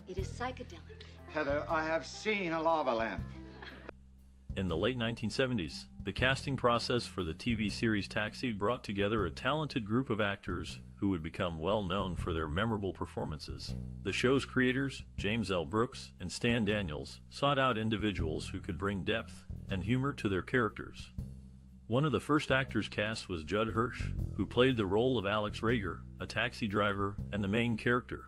It is psychedelic. Heather, I have seen a lava lamp. In the late 1970s, the casting process for the TV series Taxi brought together a talented group of actors who would become well known for their memorable performances. The show's creators, James L. Brooks and Stan Daniels, sought out individuals who could bring depth and humor to their characters. One of the first actors cast was Judd Hirsch, who played the role of Alex Reiger, a taxi driver and the main character.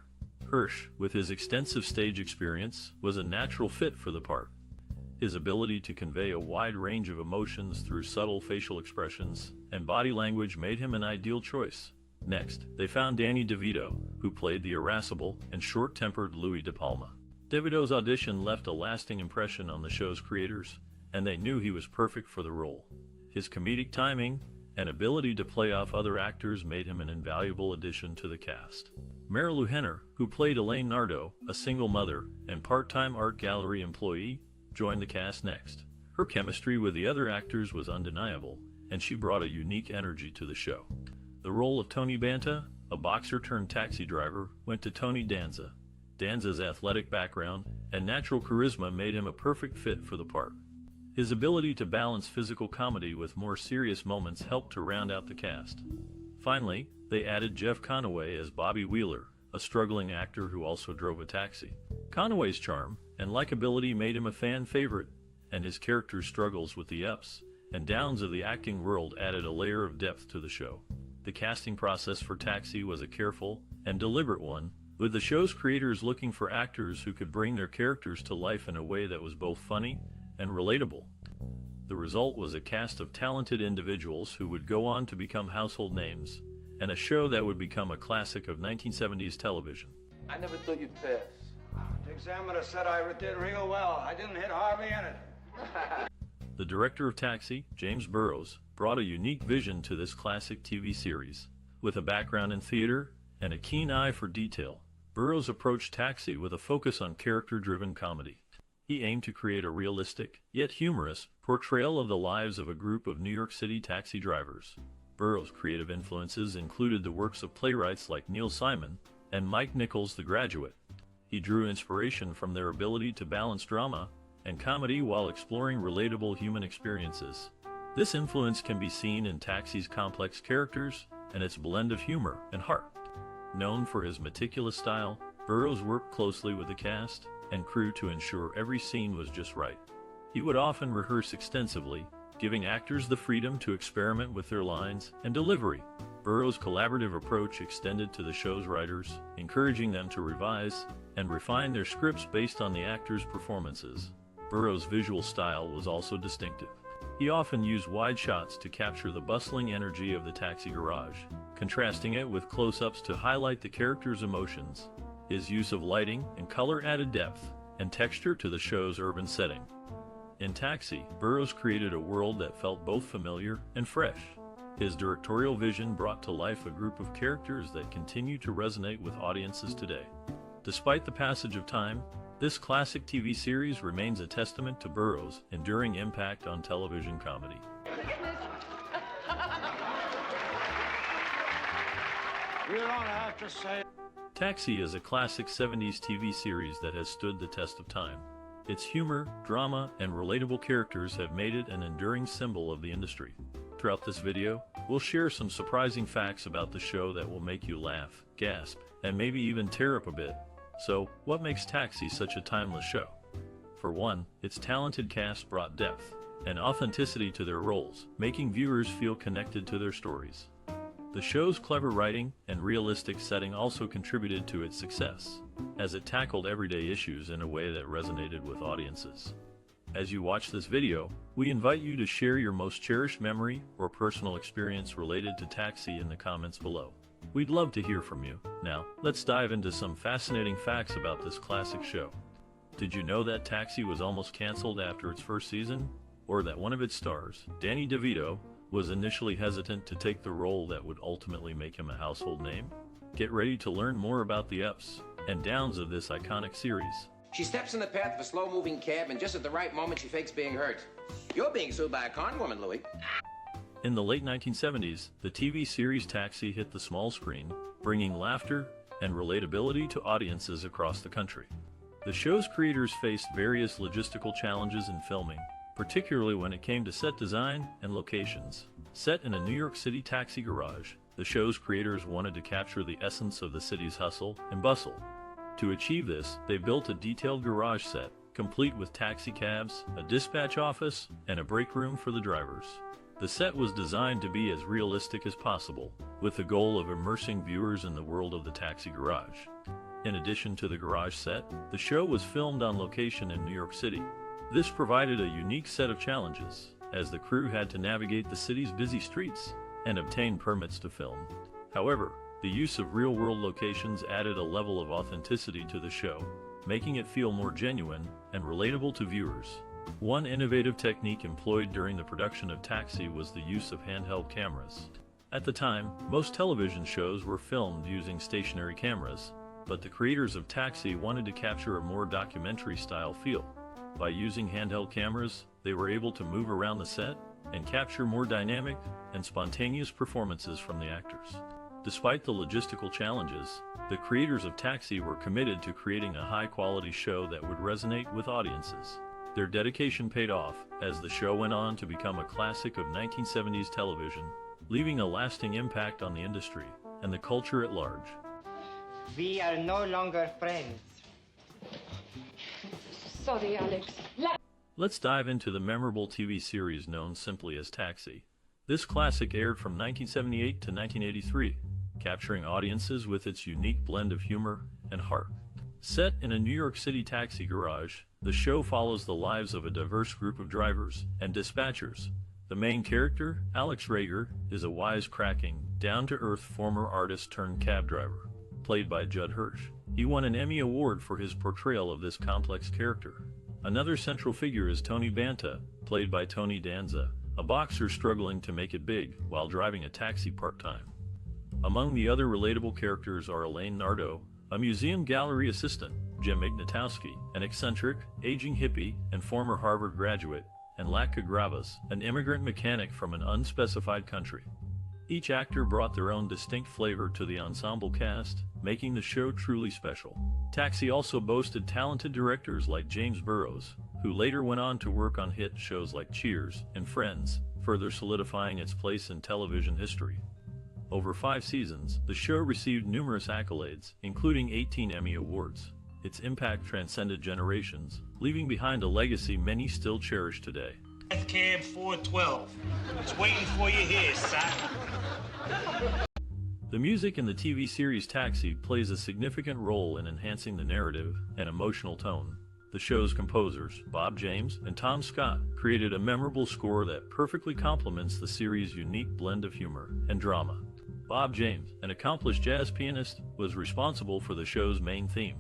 Hirsch, with his extensive stage experience, was a natural fit for the part. His ability to convey a wide range of emotions through subtle facial expressions and body language made him an ideal choice. Next, they found Danny DeVito, who played the irascible and short-tempered Louie de Palma. DeVito's audition left a lasting impression on the show's creators, and they knew he was perfect for the role. His comedic timing and ability to play off other actors made him an invaluable addition to the cast. Marilu Henner, who played Elaine Nardo, a single mother and part-time art gallery employee, joined the cast next. Her chemistry with the other actors was undeniable, and she brought a unique energy to the show. The role of Tony Banta, a boxer-turned-taxi driver, went to Tony Danza. Danza's athletic background and natural charisma made him a perfect fit for the part. His ability to balance physical comedy with more serious moments helped to round out the cast. Finally, they added Jeff Conaway as Bobby Wheeler, a struggling actor who also drove a taxi. Conaway's charm and likability made him a fan favorite, and his character's struggles with the ups and downs of the acting world added a layer of depth to the show. The casting process for Taxi was a careful and deliberate one, with the show's creators looking for actors who could bring their characters to life in a way that was both funny and relatable. The result was a cast of talented individuals who would go on to become household names, and a show that would become a classic of 1970s television. I never thought you'd pass. The examiner said I did real well. I didn't hit hardly anything. The director of Taxi, James Burrows, brought a unique vision to this classic TV series. With a background in theater and a keen eye for detail, Burrows approached Taxi with a focus on character-driven comedy. He aimed to create a realistic, yet humorous, portrayal of the lives of a group of New York City taxi drivers. Burrows' creative influences included the works of playwrights like Neil Simon and Mike Nichols' The Graduate. He drew inspiration from their ability to balance drama and comedy while exploring relatable human experiences. This influence can be seen in Taxi's complex characters and its blend of humor and heart. Known for his meticulous style, Burrows worked closely with the cast and crew to ensure every scene was just right. He would often rehearse extensively, giving actors the freedom to experiment with their lines and delivery. Burrows' collaborative approach extended to the show's writers, encouraging them to revise and refine their scripts based on the actors' performances. Burrows' visual style was also distinctive. He often used wide shots to capture the bustling energy of the taxi garage, contrasting it with close-ups to highlight the characters' emotions. His use of lighting and color added depth and texture to the show's urban setting. In Taxi, Burrows created a world that felt both familiar and fresh. His directorial vision brought to life a group of characters that continue to resonate with audiences today. Despite the passage of time, this classic TV series remains a testament to Burrows' enduring impact on television comedy. You don't have to say. Taxi is a classic 70s TV series that has stood the test of time. Its humor, drama, and relatable characters have made it an enduring symbol of the industry. Throughout this video, we'll share some surprising facts about the show that will make you laugh, gasp, and maybe even tear up a bit. So, what makes Taxi such a timeless show? For one, its talented cast brought depth and authenticity to their roles, making viewers feel connected to their stories. The show's clever writing and realistic setting also contributed to its success, as it tackled everyday issues in a way that resonated with audiences. As you watch this video, we invite you to share your most cherished memory or personal experience related to Taxi in the comments below. We'd love to hear from you. Now, let's dive into some fascinating facts about this classic show. Did you know that Taxi was almost canceled after its first season? Or that one of its stars, Danny DeVito, was initially hesitant to take the role that would ultimately make him a household name? Get ready to learn more about the ups and downs of this iconic series. She steps in the path of a slow-moving cab, and just at the right moment, she fakes being hurt. You're being sued by a con woman, Louie. In the late 1970s, the TV series Taxi hit the small screen, bringing laughter and relatability to audiences across the country. The show's creators faced various logistical challenges in filming, particularly when it came to set design and locations. Set in a New York City taxi garage, the show's creators wanted to capture the essence of the city's hustle and bustle. To achieve this, they built a detailed garage set, complete with taxi cabs, a dispatch office, and a break room for the drivers. The set was designed to be as realistic as possible, with the goal of immersing viewers in the world of the taxi garage. In addition to the garage set, the show was filmed on location in New York City. This provided a unique set of challenges, as the crew had to navigate the city's busy streets and obtain permits to film. However, the use of real-world locations added a level of authenticity to the show, making it feel more genuine and relatable to viewers. One innovative technique employed during the production of Taxi was the use of handheld cameras. At the time, most television shows were filmed using stationary cameras, but the creators of Taxi wanted to capture a more documentary-style feel. By using handheld cameras, they were able to move around the set and capture more dynamic and spontaneous performances from the actors. Despite the logistical challenges, the creators of Taxi were committed to creating a high-quality show that would resonate with audiences. Their dedication paid off, as the show went on to become a classic of 1970s television, leaving a lasting impact on the industry and the culture at large. We are no longer friends. Sorry, Alex. Let's dive into the memorable TV series known simply as Taxi. This classic aired from 1978 to 1983, capturing audiences with its unique blend of humor and heart. Set in a New York City taxi garage, the show follows the lives of a diverse group of drivers and dispatchers. The main character, Alex Reiger, is a wisecracking, down-to-earth former artist-turned-cab driver, played by Judd Hirsch. He won an Emmy Award for his portrayal of this complex character. Another central figure is Tony Banta, played by Tony Danza, a boxer struggling to make it big while driving a taxi part-time. Among the other relatable characters are Elaine Nardo, a museum gallery assistant, Jim Ignatowski, an eccentric, aging hippie and former Harvard graduate, and Dahblitz-Gravas, an immigrant mechanic from an unspecified country. Each actor brought their own distinct flavor to the ensemble cast, making the show truly special. Taxi also boasted talented directors like James Burrows, who later went on to work on hit shows like Cheers and Friends, further solidifying its place in television history. Over 5 seasons, the show received numerous accolades, including 18 Emmy Awards. Its impact transcended generations, leaving behind a legacy many still cherish today. Cab 412. It's waiting for you here, son. The music in the TV series Taxi plays a significant role in enhancing the narrative and emotional tone. The show's composers, Bob James and Tom Scott, created a memorable score that perfectly complements the series' unique blend of humor and drama. Bob James, an accomplished jazz pianist, was responsible for the show's main theme.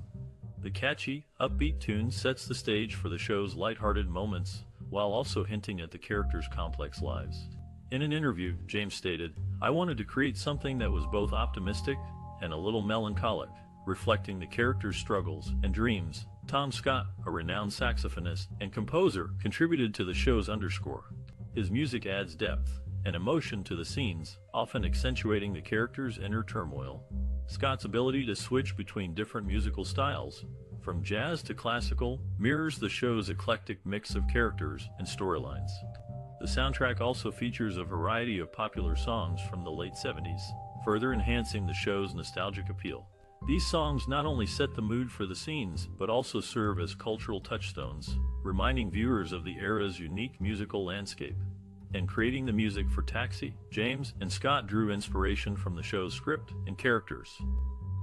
The catchy, upbeat tune sets the stage for the show's lighthearted moments, while also hinting at the characters' complex lives. In an interview, James stated, "I wanted to create something that was both optimistic and a little melancholic, reflecting the characters' struggles and dreams." Tom Scott, a renowned saxophonist and composer, contributed to the show's underscore. His music adds depth and emotion to the scenes, often accentuating the characters' inner turmoil. Scott's ability to switch between different musical styles, from jazz to classical, mirrors the show's eclectic mix of characters and storylines. The soundtrack also features a variety of popular songs from the late 70s, further enhancing the show's nostalgic appeal. These songs not only set the mood for the scenes, but also serve as cultural touchstones, reminding viewers of the era's unique musical landscape. In creating the music for Taxi, James and Scott drew inspiration from the show's script and characters.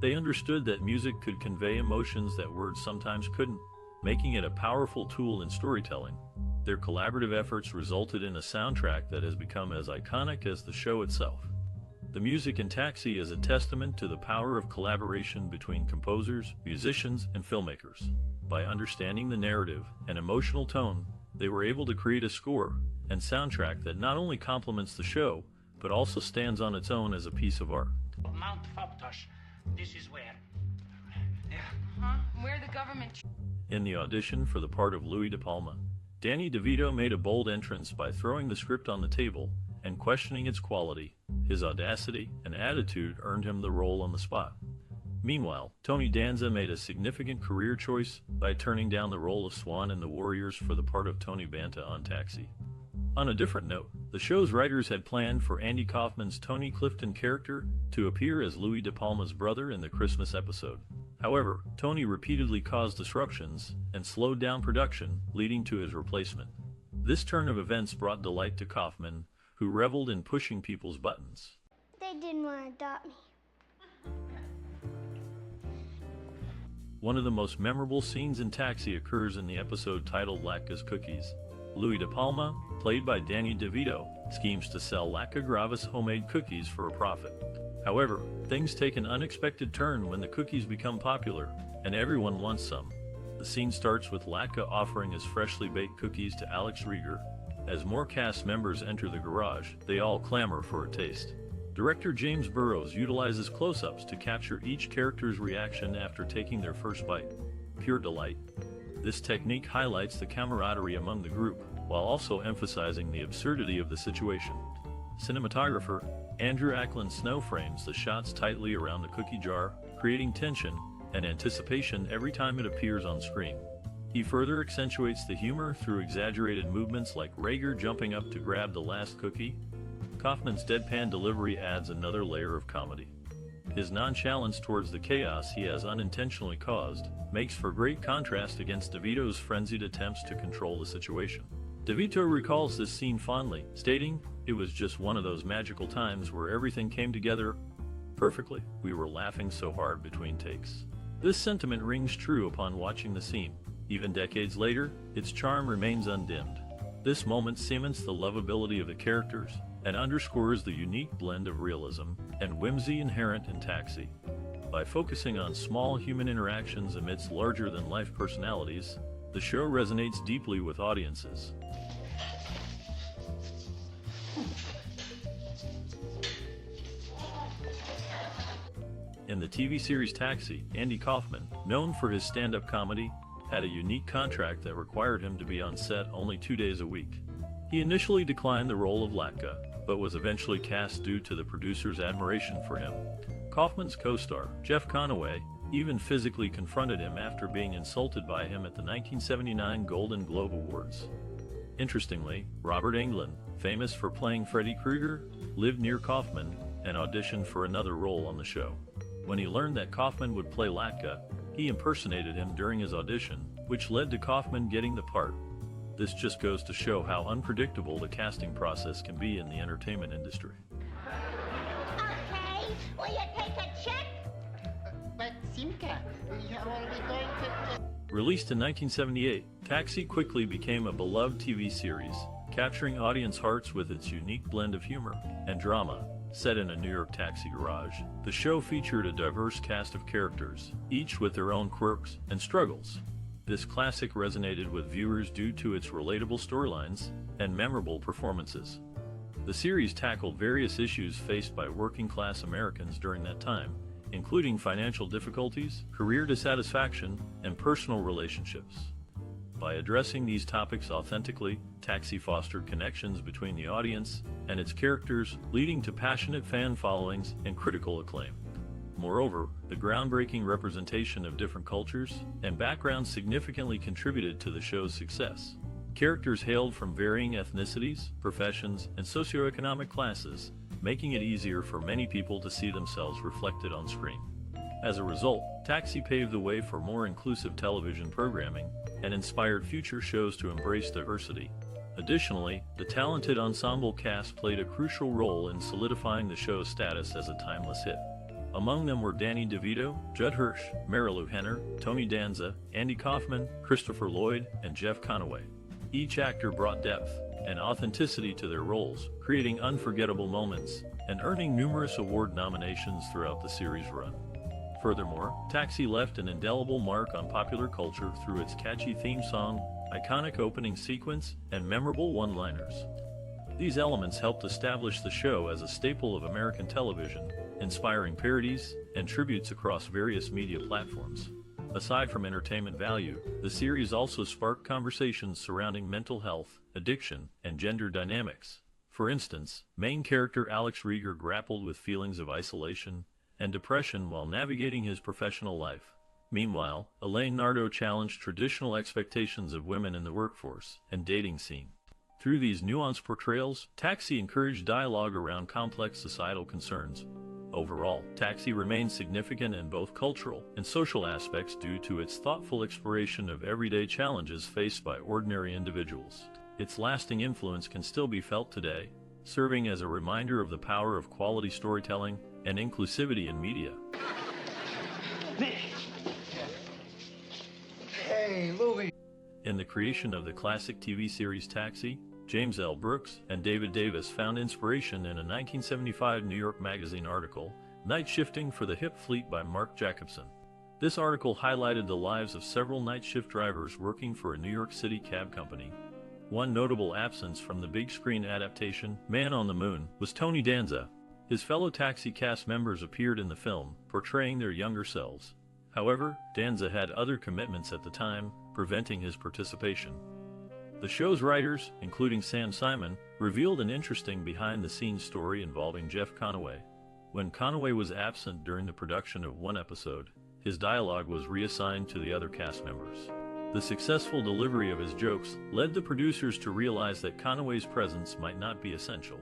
They understood that music could convey emotions that words sometimes couldn't, making it a powerful tool in storytelling. Their collaborative efforts resulted in a soundtrack that has become as iconic as the show itself. The music in Taxi is a testament to the power of collaboration between composers, musicians, and filmmakers. By understanding the narrative and emotional tone, they were able to create a score and soundtrack that not only complements the show, but also stands on its own as a piece of art. Mount Fabtosh. This is where. Huh? Where the government... In the audition for the part of Louie de Palma, Danny DeVito made a bold entrance by throwing the script on the table and questioning its quality. His audacity and attitude earned him the role on the spot. Meanwhile, Tony Danza made a significant career choice by turning down the role of Swan in The Warriors for the part of Tony Banta on Taxi. On a different note, the show's writers had planned for Andy Kaufman's Tony Clifton character to appear as Louie De Palma's brother in the Christmas episode. However, Tony repeatedly caused disruptions and slowed down production, leading to his replacement. This turn of events brought delight to Kaufman, who reveled in pushing people's buttons. They didn't want to adopt me. One of the most memorable scenes in Taxi occurs in the episode titled Latka's Cookies. Louie De Palma, played by Danny DeVito, schemes to sell Dahblitz-Gravas homemade cookies for a profit. However, things take an unexpected turn when the cookies become popular, and everyone wants some. The scene starts with Latka offering his freshly baked cookies to Reiger. As more cast members enter the garage, they all clamor for a taste. Director James Burrows utilizes close-ups to capture each character's reaction after taking their first bite. Pure delight. This technique highlights the camaraderie among the group, while also emphasizing the absurdity of the situation. Cinematographer Andrew Ackland Snow frames the shots tightly around the cookie jar, creating tension and anticipation every time it appears on screen. He further accentuates the humor through exaggerated movements like Reiger jumping up to grab the last cookie. Kaufman's deadpan delivery adds another layer of comedy. His nonchalance towards the chaos he has unintentionally caused makes for great contrast against DeVito's frenzied attempts to control the situation. DeVito recalls this scene fondly, stating, "It was just one of those magical times where everything came together perfectly. We were laughing so hard between takes." This sentiment rings true upon watching the scene. Even decades later, its charm remains undimmed. This moment cements the lovability of the characters and underscores the unique blend of realism and whimsy inherent in Taxi. By focusing on small human interactions amidst larger-than-life personalities, the show resonates deeply with audiences. In the TV series Taxi, Andy Kaufman, known for his stand-up comedy, had a unique contract that required him to be on set only 2 days a week. He initially declined the role of Latka, but was eventually cast due to the producer's admiration for him. Kaufman's co-star, Jeff Conaway, even physically confronted him after being insulted by him at the 1979 Golden Globe Awards. Interestingly, Robert Englund, famous for playing Freddy Krueger, lived near Kaufman and auditioned for another role on the show. When he learned that Kaufman would play Latka, he impersonated him during his audition, which led to Kaufman getting the part. This just goes to show how unpredictable the casting process can be in the entertainment industry. Okay, will you take a check? But Simka, you're only going to... Released in 1978, Taxi quickly became a beloved TV series, capturing audience hearts with its unique blend of humor and drama. Set in a New York taxi garage, the show featured a diverse cast of characters, each with their own quirks and struggles. This classic resonated with viewers due to its relatable storylines and memorable performances. The series tackled various issues faced by working-class Americans during that time, including financial difficulties, career dissatisfaction, and personal relationships. By addressing these topics authentically, Taxi fostered connections between the audience and its characters, leading to passionate fan followings and critical acclaim. Moreover, the groundbreaking representation of different cultures and backgrounds significantly contributed to the show's success. Characters hailed from varying ethnicities, professions, and socioeconomic classes, making it easier for many people to see themselves reflected on screen. As a result, Taxi paved the way for more inclusive television programming and inspired future shows to embrace diversity. Additionally, the talented ensemble cast played a crucial role in solidifying the show's status as a timeless hit. Among them were Danny DeVito, Judd Hirsch, Marilu Henner, Tony Danza, Andy Kaufman, Christopher Lloyd, and Jeff Conaway. Each actor brought depth and authenticity to their roles, creating unforgettable moments and earning numerous award nominations throughout the series' run. Furthermore, Taxi left an indelible mark on popular culture through its catchy theme song, iconic opening sequence, and memorable one-liners. These elements helped establish the show as a staple of American television, inspiring parodies and tributes across various media platforms. Aside from entertainment value, the series also sparked conversations surrounding mental health, addiction, and gender dynamics. For instance, main character Reiger grappled with feelings of isolation and depression while navigating his professional life. Meanwhile, Elaine Nardo challenged traditional expectations of women in the workforce and dating scene. Through these nuanced portrayals, Taxi encouraged dialogue around complex societal concerns. Overall, Taxi remains significant in both cultural and social aspects due to its thoughtful exploration of everyday challenges faced by ordinary individuals. Its lasting influence can still be felt today, serving as a reminder of the power of quality storytelling and inclusivity in media. Hey, Louie. In the creation of the classic TV series Taxi, James L. Brooks and David Davis found inspiration in a 1975 New York Magazine article, Night Shifting for the Hip Fleet by Mark Jacobson. This article highlighted the lives of several night shift drivers working for a New York City cab company. One notable absence from the big screen adaptation, Man on the Moon, was Tony Danza. His fellow Taxi cast members appeared in the film, portraying their younger selves. However, Danza had other commitments at the time, preventing his participation. The show's writers, including Sam Simon, revealed an interesting behind-the-scenes story involving Jeff Conaway. When Conaway was absent during the production of one episode, his dialogue was reassigned to the other cast members. The successful delivery of his jokes led the producers to realize that Conaway's presence might not be essential.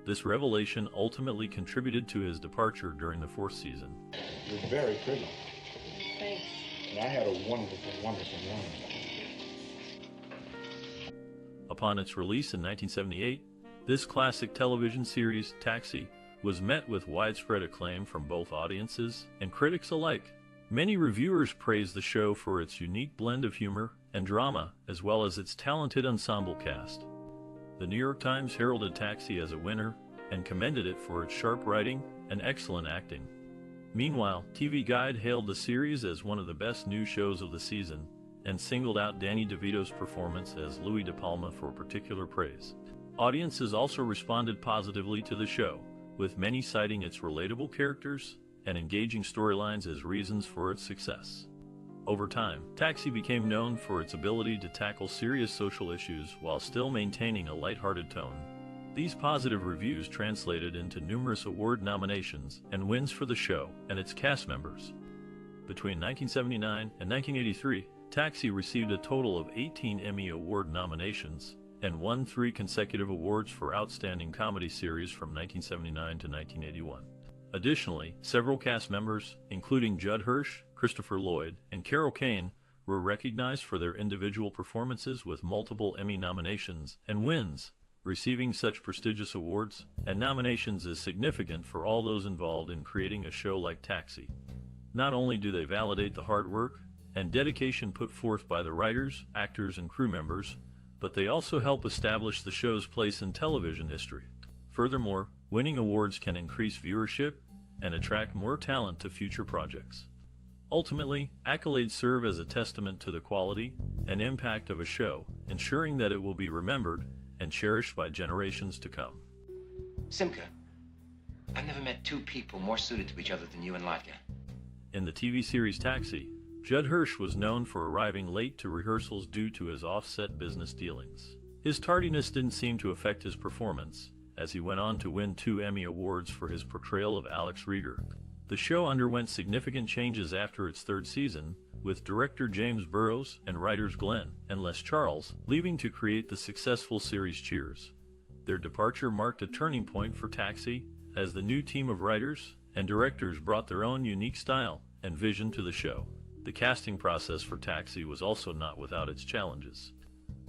This revelation ultimately contributed to his departure during the fourth season. You're very pretty. Thanks. And I had a wonderful run. Upon its release in 1978, this classic television series, Taxi, was met with widespread acclaim from both audiences and critics alike. Many reviewers praised the show for its unique blend of humor and drama, as well as its talented ensemble cast. The New York Times heralded Taxi as a winner and commended it for its sharp writing and excellent acting. Meanwhile, TV Guide hailed the series as one of the best new shows of the season and singled out Danny DeVito's performance as Louie de Palma for particular praise. Audiences also responded positively to the show, with many citing its relatable characters and engaging storylines as reasons for its success. Over time, Taxi became known for its ability to tackle serious social issues while still maintaining a lighthearted tone. These positive reviews translated into numerous award nominations and wins for the show and its cast members. Between 1979 and 1983, Taxi received a total of 18 Emmy Award nominations and won 3 consecutive awards for Outstanding Comedy Series from 1979 to 1981. Additionally, several cast members, including Judd Hirsch, Christopher Lloyd, and Carol Kane, were recognized for their individual performances with multiple Emmy nominations and wins. Receiving such prestigious awards and nominations is significant for all those involved in creating a show like Taxi. Not only do they validate the hard work and dedication put forth by the writers, actors, and crew members, but they also help establish the show's place in television history. Furthermore, winning awards can increase viewership and attract more talent to future projects. Ultimately, accolades serve as a testament to the quality and impact of a show, ensuring that it will be remembered and cherished by generations to come. Simka, I've never met two people more suited to each other than you and Latka. In the TV series Taxi, Judd Hirsch was known for arriving late to rehearsals due to his offset business dealings. His tardiness didn't seem to affect his performance, as he went on to win 2 Emmy Awards for his portrayal of Alex Reiger. The show underwent significant changes after its 3rd season, with director James Burrows and writers Glenn and Les Charles leaving to create the successful series Cheers. Their departure marked a turning point for Taxi, as the new team of writers and directors brought their own unique style and vision to the show. The casting process for Taxi was also not without its challenges.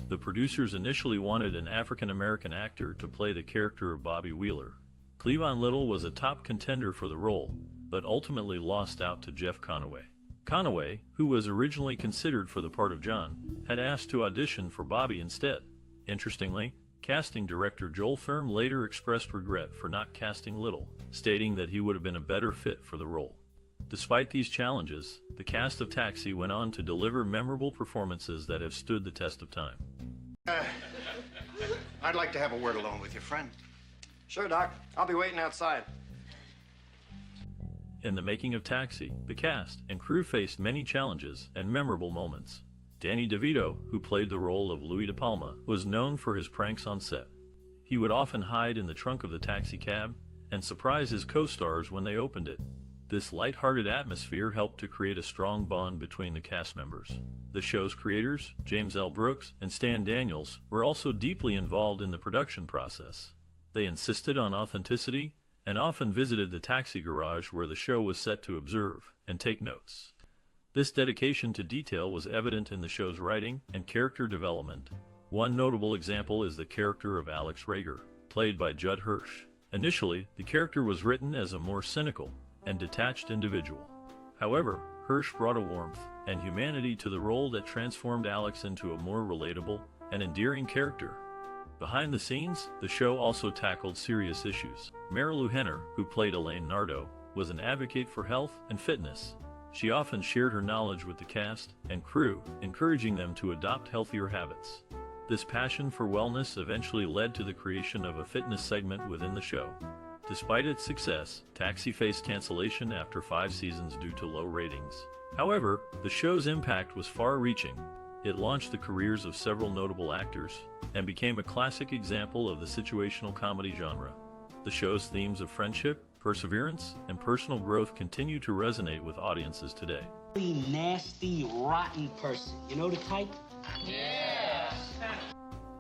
The producers initially wanted an African-American actor to play the character of Bobby Wheeler. Cleavon Little was a top contender for the role, but ultimately lost out to Jeff Conaway. Conaway, who was originally considered for the part of John, had asked to audition for Bobby instead. Interestingly, casting director Joel Firm later expressed regret for not casting Little, stating that he would have been a better fit for the role. Despite these challenges, the cast of Taxi went on to deliver memorable performances that have stood the test of time. I'd like to have a word alone with your friend. Sure, Doc. I'll be waiting outside. In the making of Taxi, the cast and crew faced many challenges and memorable moments. Danny DeVito, who played the role of Louie de Palma, was known for his pranks on set. He would often hide in the trunk of the taxi cab and surprise his co-stars when they opened it. This lighthearted atmosphere helped to create a strong bond between the cast members. The show's creators, James L. Brooks and Stan Daniels, were also deeply involved in the production process. They insisted on authenticity and often visited the taxi garage where the show was set to observe and take notes. This dedication to detail was evident in the show's writing and character development. One notable example is the character of Alex Reiger, played by Judd Hirsch. Initially, the character was written as a more cynical and detached individual. However, Hirsch brought a warmth and humanity to the role that transformed Alex into a more relatable and endearing character. Behind the scenes, the show also tackled serious issues. Marilu Henner, who played Elaine Nardo, was an advocate for health and fitness. She often shared her knowledge with the cast and crew, encouraging them to adopt healthier habits. This passion for wellness eventually led to the creation of a fitness segment within the show. Despite its success, Taxi faced cancellation after 5 seasons due to low ratings. However, the show's impact was far-reaching. It launched the careers of several notable actors and became a classic example of the situational comedy genre. The show's themes of friendship, perseverance, and personal growth continue to resonate with audiences today. Really nasty, rotten person. You know the type? Yeah!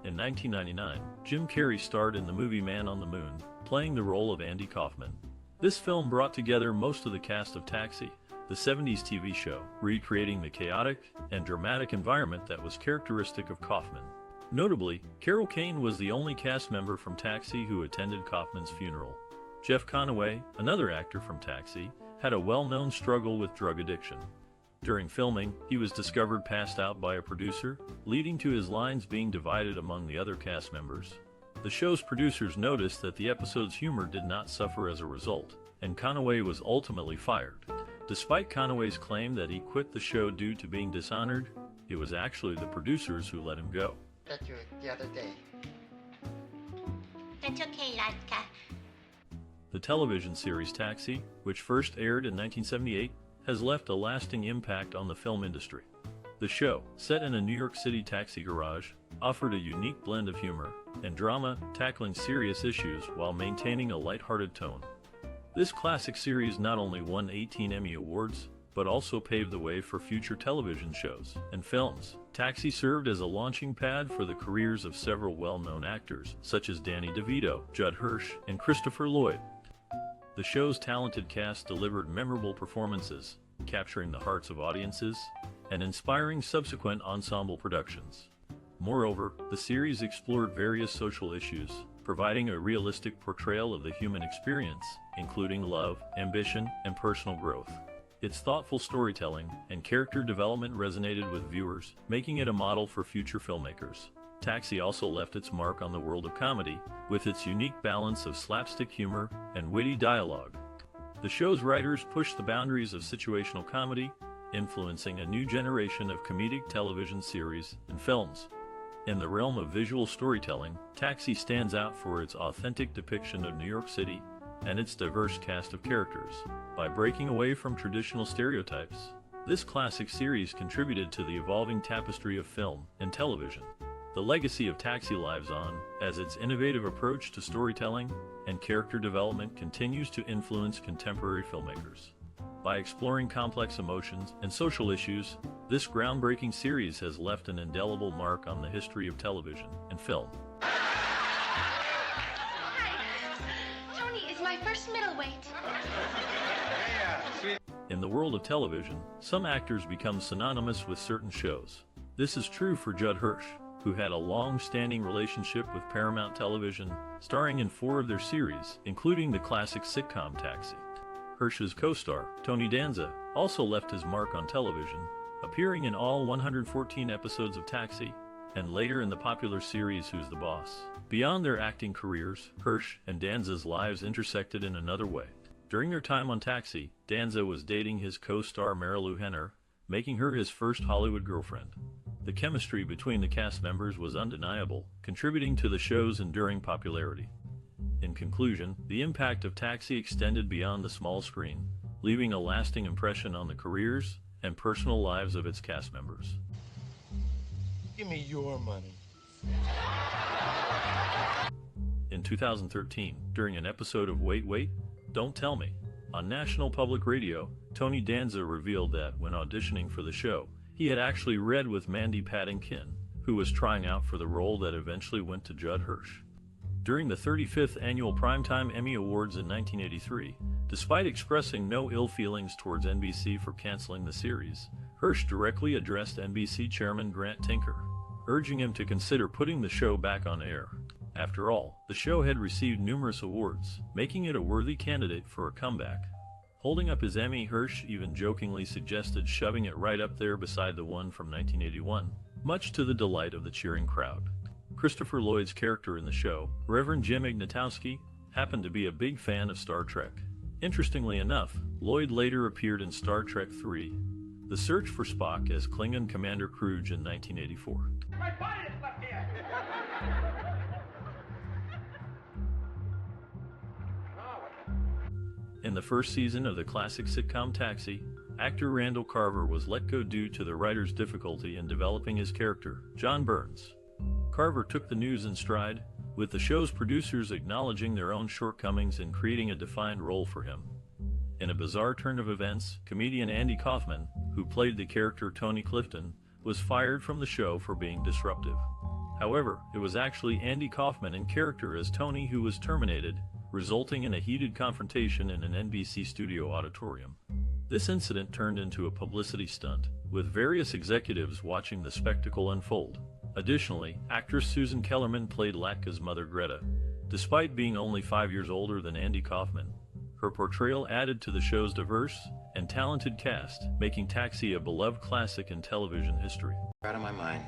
In 1999, Jim Carrey starred in the movie Man on the Moon, playing the role of Andy Kaufman. This film brought together most of the cast of Taxi, the 70s TV show, recreating the chaotic and dramatic environment that was characteristic of Kaufman. Notably, Carol Kane was the only cast member from Taxi who attended Kaufman's funeral. Jeff Conaway, another actor from Taxi, had a well-known struggle with drug addiction. During filming, he was discovered passed out by a producer, leading to his lines being divided among the other cast members. The show's producers noticed that the episode's humor did not suffer as a result, and Conaway was ultimately fired. Despite Conaway's claim that he quit the show due to being dishonored, it was actually the producers who let him go. Met you the other day. That's okay, Latka. The television series Taxi, which first aired in 1978, has left a lasting impact on the film industry. The show, set in a New York City taxi garage, offered a unique blend of humor and drama, tackling serious issues while maintaining a lighthearted tone. This classic series not only won 18 Emmy Awards, but also paved the way for future television shows and films. Taxi served as a launching pad for the careers of several well-known actors, such as Danny DeVito, Judd Hirsch, and Christopher Lloyd. The show's talented cast delivered memorable performances, capturing the hearts of audiences and inspiring subsequent ensemble productions. Moreover, the series explored various social issues, providing a realistic portrayal of the human experience, including love, ambition, and personal growth. Its thoughtful storytelling and character development resonated with viewers, making it a model for future filmmakers. Taxi also left its mark on the world of comedy, with its unique balance of slapstick humor and witty dialogue. The show's writers pushed the boundaries of situational comedy, influencing a new generation of comedic television series and films. In the realm of visual storytelling, Taxi stands out for its authentic depiction of New York City and its diverse cast of characters. By breaking away from traditional stereotypes, this classic series contributed to the evolving tapestry of film and television. The legacy of Taxi lives on, as its innovative approach to storytelling and character development continues to influence contemporary filmmakers. By exploring complex emotions and social issues, this groundbreaking series has left an indelible mark on the history of television and film. Hi. Tony is my first middleweight. In the world of television, some actors become synonymous with certain shows. This is true for Judd Hirsch, who had a long-standing relationship with Paramount Television, starring in 4 of their series, including the classic sitcom Taxi. Hirsch's co-star, Tony Danza, also left his mark on television, appearing in all 114 episodes of Taxi, and later in the popular series Who's the Boss. Beyond their acting careers, Hirsch and Danza's lives intersected in another way. During their time on Taxi, Danza was dating his co-star Marilu Henner, making her his first Hollywood girlfriend. The chemistry between the cast members was undeniable, contributing to the show's enduring popularity. In conclusion, the impact of Taxi extended beyond the small screen, leaving a lasting impression on the careers and personal lives of its cast members. Give me your money. In 2013, during an episode of Wait, Wait, Don't Tell Me, On National Public Radio, Tony Danza revealed that when auditioning for the show, he had actually read with Mandy Patinkin, who was trying out for the role that eventually went to Judd Hirsch. During the 35th Annual Primetime Emmy Awards in 1983, despite expressing no ill feelings towards NBC for canceling the series, Hirsch directly addressed NBC chairman Grant Tinker, urging him to consider putting the show back on air. After all, the show had received numerous awards, making it a worthy candidate for a comeback. Holding up his Emmy, Hirsch even jokingly suggested shoving it right up there beside the one from 1981, much to the delight of the cheering crowd. Christopher Lloyd's character in the show, Reverend Jim Ignatowski, happened to be a big fan of Star Trek. Interestingly enough, Lloyd later appeared in Star Trek III, The Search for Spock as Klingon Commander Kruge in 1984. My pilot left here! In the first season of the classic sitcom Taxi, actor Randall Carver was let go due to the writer's difficulty in developing his character, John Burns. Carver took the news in stride, with the show's producers acknowledging their own shortcomings in creating a defined role for him. In a bizarre turn of events, comedian Andy Kaufman, who played the character Tony Clifton, was fired from the show for being disruptive. However, it was actually Andy Kaufman in character as Tony who was terminated, resulting in a heated confrontation in an NBC studio auditorium. This incident turned into a publicity stunt, with various executives watching the spectacle unfold. Additionally, actress Susan Kellerman played Latka's mother Greta. Despite being only 5 years older than Andy Kaufman, her portrayal added to the show's diverse and talented cast, making Taxi a beloved classic in television history. Out of my mind.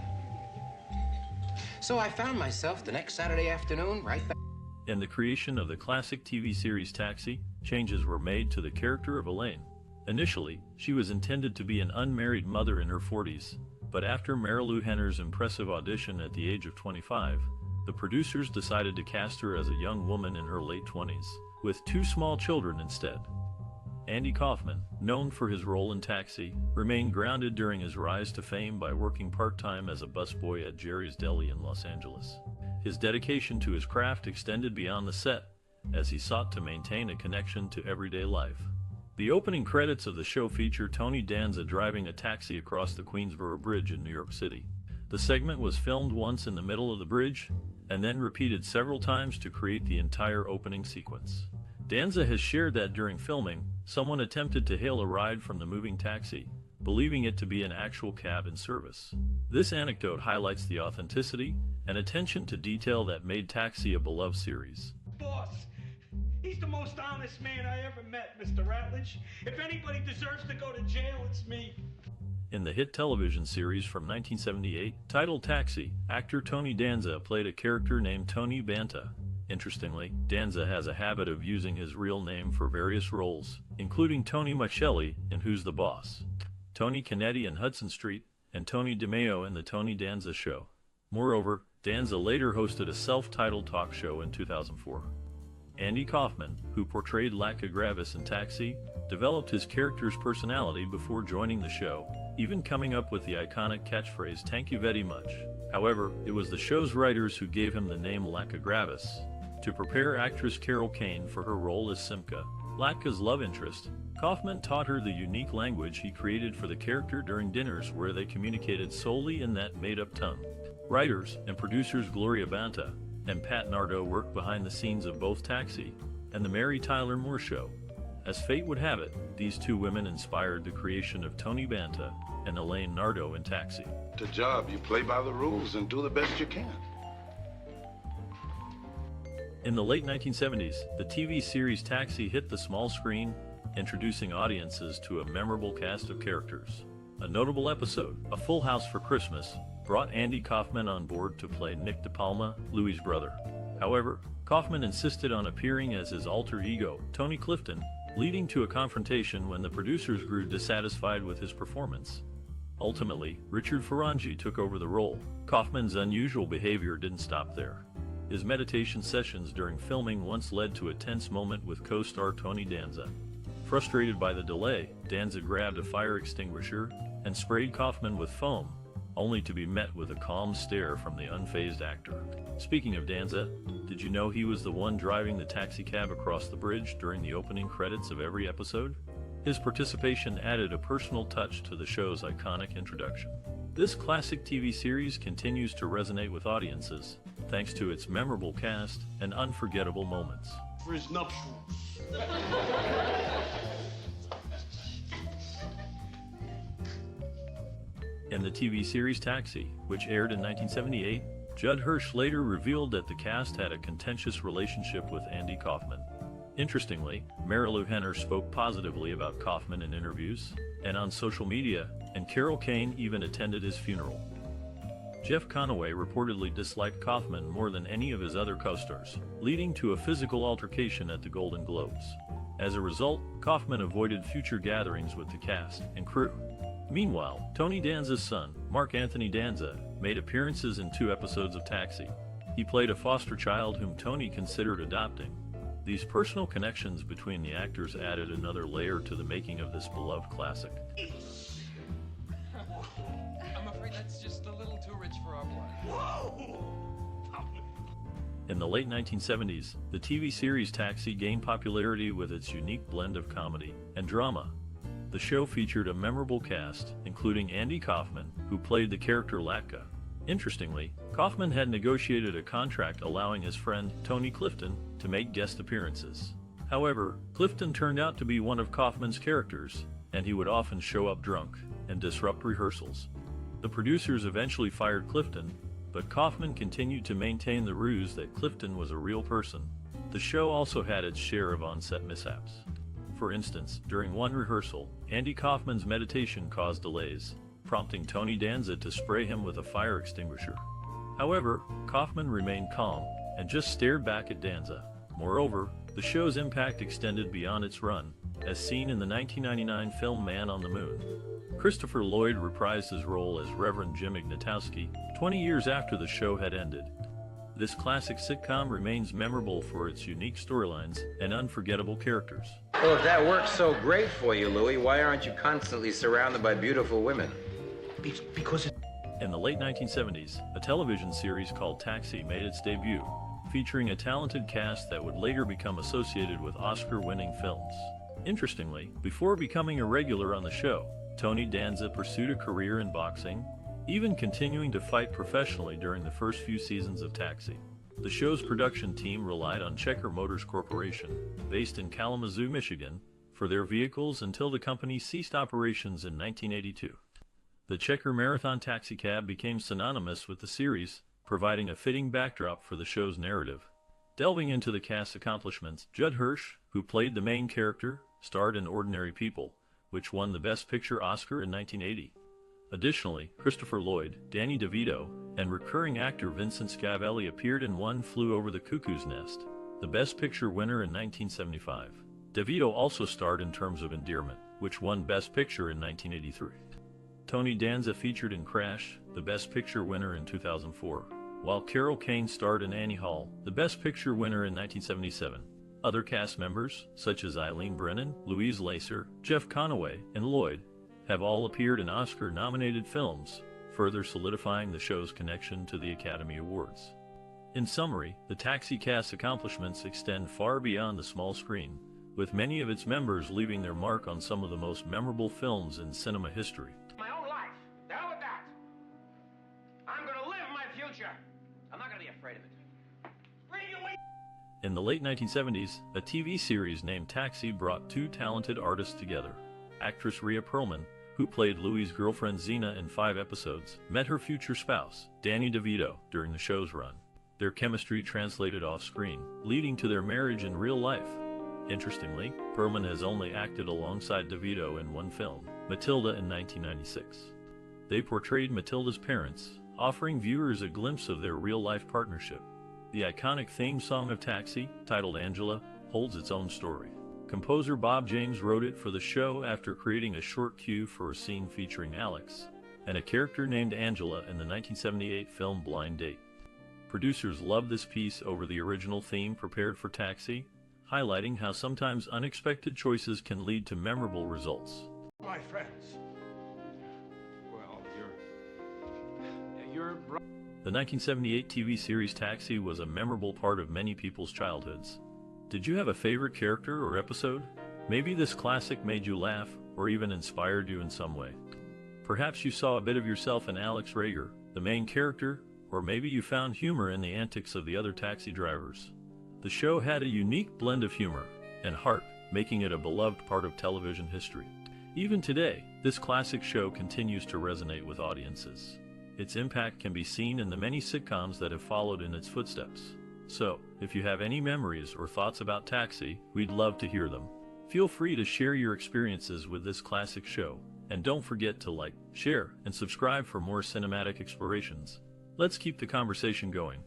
So I found myself the next Saturday afternoon right back. In the creation of the classic TV series Taxi, changes were made to the character of Elaine. Initially, she was intended to be an unmarried mother in her 40s, but after Marilu Henner's impressive audition at the age of 25, the producers decided to cast her as a young woman in her late 20s, with 2 small children instead. Andy Kaufman, known for his role in Taxi, remained grounded during his rise to fame by working part-time as a busboy at Jerry's Deli in Los Angeles. His dedication to his craft extended beyond the set, as he sought to maintain a connection to everyday life. The opening credits of the show feature Tony Danza driving a taxi across the Queensboro Bridge in New York City. The segment was filmed once in the middle of the bridge, and then repeated several times to create the entire opening sequence. Danza has shared that during filming, someone attempted to hail a ride from the moving taxi, believing it to be an actual cab in service. This anecdote highlights the authenticity and attention to detail that made Taxi a beloved series. Boss, he's the most honest man I ever met, Mr. Ratledge. If anybody deserves to go to jail, it's me. In the hit television series from 1978, titled Taxi, actor Tony Danza played a character named Tony Banta. Interestingly, Danza has a habit of using his real name for various roles, including Tony Michelli in Who's the Boss, Tony Canetti in Hudson Street, and Tony DeMeo in The Tony Danza Show. Moreover, Danza later hosted a self-titled talk show in 2004. Andy Kaufman, who portrayed Dahblitz-Gravas in Taxi, developed his character's personality before joining the show, even coming up with the iconic catchphrase "Thank you very much." However, it was the show's writers who gave him the name Dahblitz-Gravas to prepare actress Carol Kane for her role as Simka, Latka's love interest. Kaufman taught her the unique language he created for the character during dinners where they communicated solely in that made-up tongue. Writers and producers Gloria Banta and Pat Nardo worked behind the scenes of both Taxi and The Mary Tyler Moore Show. As fate would have it, these 2 women inspired the creation of Tony Banta and Elaine Nardo in Taxi. The job, you play by the rules and do the best you can. In the late 1970s, the TV series Taxi hit the small screen, introducing audiences to a memorable cast of characters. A notable episode, A Full House for Christmas, brought Andy Kaufman on board to play Nick De Palma, Louie's brother. However, Kaufman insisted on appearing as his alter ego, Tony Clifton, leading to a confrontation when the producers grew dissatisfied with his performance. Ultimately, Richard Ferrangi took over the role. Kaufman's unusual behavior didn't stop there. His meditation sessions during filming once led to a tense moment with co-star Tony Danza. Frustrated by the delay, Danza grabbed a fire extinguisher and sprayed Kaufman with foam, only to be met with a calm stare from the unfazed actor. Speaking of Danza, did you know he was the one driving the taxicab across the bridge during the opening credits of every episode? His participation added a personal touch to the show's iconic introduction. This classic TV series continues to resonate with audiences, thanks to its memorable cast and unforgettable moments. For his nuptials. In the TV series Taxi, which aired in 1978, Judd Hirsch later revealed that the cast had a contentious relationship with Andy Kaufman. Interestingly, Marilu Henner spoke positively about Kaufman in interviews and on social media, and Carol Kane even attended his funeral. Jeff Conaway reportedly disliked Kaufman more than any of his other co-stars, leading to a physical altercation at the Golden Globes. As a result, Kaufman avoided future gatherings with the cast and crew. Meanwhile, Tony Danza's son, Mark Anthony Danza, made appearances in 2 episodes of Taxi. He played a foster child whom Tony considered adopting. These personal connections between the actors added another layer to the making of this beloved classic. I'm afraid that's just a little too rich for our blood. In the late 1970s, the TV series Taxi gained popularity with its unique blend of comedy and drama. The show featured a memorable cast, including Andy Kaufman, who played the character Latka. Interestingly, Kaufman had negotiated a contract allowing his friend, Tony Clifton, to make guest appearances. However, Clifton turned out to be one of Kaufman's characters, and he would often show up drunk and disrupt rehearsals. The producers eventually fired Clifton, but Kaufman continued to maintain the ruse that Clifton was a real person. The show also had its share of on-set mishaps. For instance, during one rehearsal, Andy Kaufman's meditation caused delays, prompting Tony Danza to spray him with a fire extinguisher. However, Kaufman remained calm and just stared back at Danza. Moreover, the show's impact extended beyond its run, as seen in the 1999 film Man on the Moon. Christopher Lloyd reprised his role as Reverend Jim Ignatowski 20 years after the show had ended. This classic sitcom remains memorable for its unique storylines and unforgettable characters. Well, if that works so great for you, Louie, why aren't you constantly surrounded by beautiful women? Because In the late 1970s, a television series called Taxi made its debut, featuring a talented cast that would later become associated with Oscar-winning films. Interestingly, before becoming a regular on the show, Tony Danza pursued a career in boxing, even continuing to fight professionally during the first few seasons of Taxi. The show's production team relied on Checker Motors Corporation, based in Kalamazoo, Michigan, for their vehicles until the company ceased operations in 1982. The Checker Marathon taxicab became synonymous with the series, providing a fitting backdrop for the show's narrative. Delving into the cast's accomplishments, Judd Hirsch, who played the main character, starred in Ordinary People, which won the Best Picture Oscar in 1980. Additionally, Christopher Lloyd, Danny DeVito, and recurring actor Vincent Schiavelli appeared in One Flew Over the Cuckoo's Nest, the Best Picture winner in 1975. DeVito also starred in Terms of Endearment, which won Best Picture in 1983. Tony Danza featured in Crash, the Best Picture winner in 2004, while Carol Kane starred in Annie Hall, the Best Picture winner in 1977. Other cast members, such as Eileen Brennan, Louise Lacer, Jeff Conaway, and Lloyd, have all appeared in Oscar-nominated films, further solidifying the show's connection to the Academy Awards. In summary, the Taxi cast's accomplishments extend far beyond the small screen, with many of its members leaving their mark on some of the most memorable films in cinema history. My own life. The hell with that. I'm gonna live my future. I'm not gonna be afraid of it. In the late 1970s, a TV series named Taxi brought 2 talented artists together. Actress Rhea Perlman, who played Louie's girlfriend Zena in 5 episodes, met her future spouse, Danny DeVito, during the show's run. Their chemistry translated off-screen, leading to their marriage in real life. Interestingly, Perlman has only acted alongside DeVito in one film, Matilda, in 1996. They portrayed Matilda's parents, offering viewers a glimpse of their real-life partnership. The iconic theme song of Taxi, titled Angela, holds its own story. Composer Bob James wrote it for the show after creating a short cue for a scene featuring Alex and a character named Angela in the 1978 film Blind Date. Producers loved this piece over the original theme prepared for Taxi, highlighting how sometimes unexpected choices can lead to memorable results. My friends. Well, The 1978 TV series Taxi was a memorable part of many people's childhoods. Did you have a favorite character or episode? Maybe this classic made you laugh or even inspired you in some way. Perhaps you saw a bit of yourself in Alex Reiger, the main character, or maybe you found humor in the antics of the other taxi drivers. The show had a unique blend of humor and heart, making it a beloved part of television history. Even today, this classic show continues to resonate with audiences. Its impact can be seen in the many sitcoms that have followed in its footsteps. So, if you have any memories or thoughts about Taxi, we'd love to hear them. Feel free to share your experiences with this classic show, and don't forget to like, share, and subscribe for more cinematic explorations. Let's keep the conversation going.